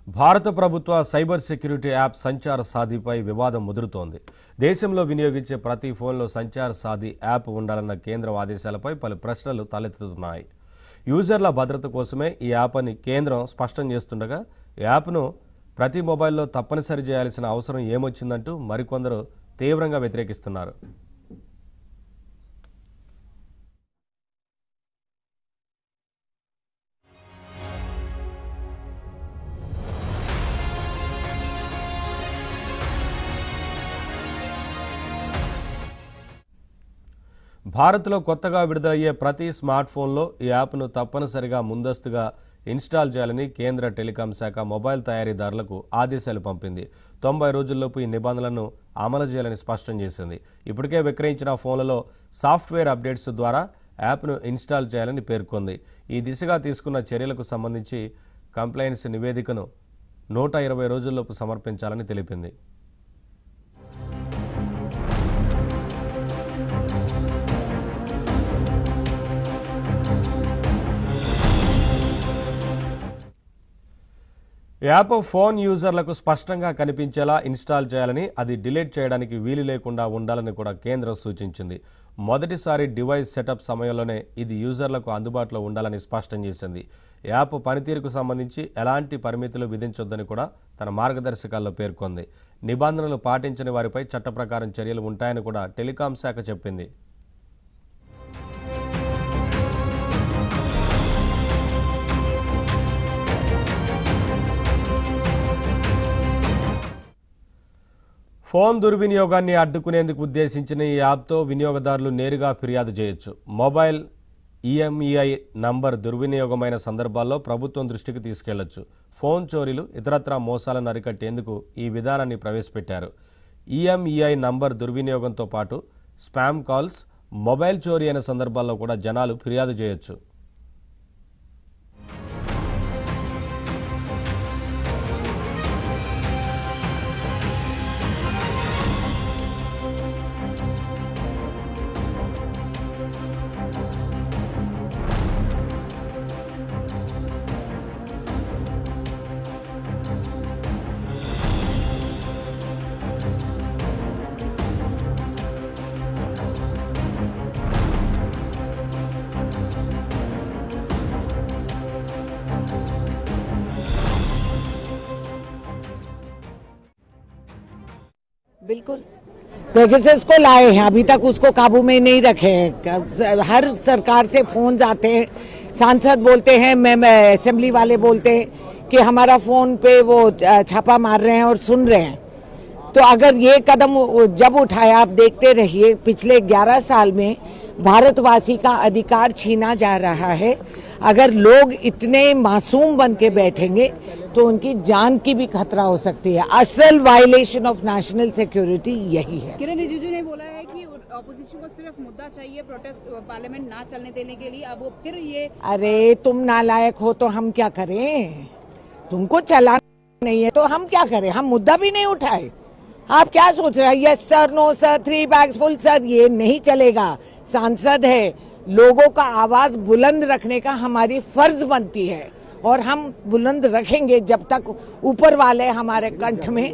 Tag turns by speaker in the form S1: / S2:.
S1: భారత ప్రభుత్వ cyber security app Sanchar సాధిపై వివాదం ముదురుతోంది. దేశంలో వినియోగించే ప్రతి ఫోన్లో సంచార్ సాధి యాప్ ఉండాలన్న కేంద్రం ఆదేశాలపై పలు ప్రశ్నలు తలెత్తుతున్నాయి. యూజర్ల భద్రత కోసమే ఈ యాప్ అని కేంద్రం స్పష్టం చేస్తుండగా యాప్ను ప్రతి మొబైల్లో తప్పనిసరి చేయాల్సిన అవసరం ఏమొచ్చిందంటూ మరికొందరు తీవ్రంగా వ్యతిరేకిస్తున్నారు. భారత్లో కొత్తగా విడుదలయ్యే ప్రతి స్మార్ట్ ఫోన్లో ఈ యాప్ను తప్పనిసరిగా ముందస్తుగా ఇన్స్టాల్ చేయాలని కేంద్ర టెలికాం శాఖ మొబైల్ తయారీదారులకు ఆదేశాలు పంపింది. 90 రోజుల్లోపు ఈ నిబంధనలను అమలు చేయాలని స్పష్టం చేసింది. ఇప్పటికే విక్రయించిన ఫోన్లలో సాఫ్ట్వేర్ అప్డేట్స్ ద్వారా యాప్ను ఇన్స్టాల్ చేయాలని పేర్కొంది. ఈ దిశగా తీసుకున్న చర్యలకు సంబంధించి కంప్లైంట్స్ నివేదికను 120 రోజుల్లోపు సమర్పించాలని తెలిపింది. యాప్ ఫోన్ యూజర్లకు స్పష్టంగా కనిపించేలా ఇన్స్టాల్ చేయాలని, అది డిలీట్ చేయడానికి వీలు లేకుండా ఉండాలని కూడా కేంద్రం సూచించింది. మొదటిసారి డివైస్ సెటప్ సమయంలోనే ఇది యూజర్లకు అందుబాటులో ఉండాలని స్పష్టం చేసింది. యాప్ పనితీరుకు సంబంధించి ఎలాంటి పరిమితులు విధించొద్దని కూడా తన మార్గదర్శకాల్లో పేర్కొంది. నిబంధనలు పాటించని వారిపై చట్ట ప్రకారం చర్యలు ఉంటాయని కూడా టెలికాం శాఖ చెప్పింది. ఫోన్ దుర్వినియోగాన్ని అడ్డుకునేందుకు ఉద్దేశించిన ఈ యాప్తో వినియోగదారులు నేరుగా ఫిర్యాదు చేయొచ్చు. మొబైల్ ఈఎంఈఐ నంబర్ దుర్వినియోగమైన సందర్భాల్లో ప్రభుత్వం దృష్టికి తీసుకెళ్లొచ్చు. ఫోన్ చోరీలు, ఇతరత్రా మోసాలను అరికట్టేందుకు ఈ విధానాన్ని ప్రవేశపెట్టారు. ఈఎంఈఐ నంబర్ దుర్వినియోగంతో పాటు స్పామ్ కాల్స్, మొబైల్ చోరీ అయిన సందర్భాల్లో కూడా జనాలు ఫిర్యాదు చేయొచ్చు.
S2: बिल्कुल पेगासस को लाए हैं, अभी तक उसको काबू में नहीं रखे हैं। हर सरकार से फोन आते हैं, सांसद बोलते हैं, मैं असेंबली वाले बोलते हैं कि हमारा फोन पे वो छापा मार रहे हैं और सुन रहे हैं। तो अगर ये कदम जब उठाया, आप देखते रहिए, पिछले 11 साल में भारतवासी का अधिकार छीना जा रहा है। अगर लोग इतने मासूम बन के बैठेंगे तो उनकी जान की भी खतरा हो सकती है। असल वायलेशन ऑफ नेशनल सिक्योरिटी यही है।
S3: किरण रिजिजू ने बोला है कि ऑपोजिशन को सिर्फ मुद्दा चाहिए प्रोटेस्ट पार्लियामेंट ना चलने देने के लिए। अब वो फिर ये,
S2: अरे तुम नालायक हो तो हम क्या करें? तुमको चलाना नहीं है तो हम क्या करें? हम मुद्दा भी नहीं उठाए। आप क्या सोच रहे हैं? Yes sir, no sir, 3 bags full sir, ये नहीं चलेगा। सांसद है, लोगों का आवाज बुलंद रखने का हमारी फर्ज बनती है और हम बुलंद रखेंगे जब तक ऊपर वाले हमारे कंठ में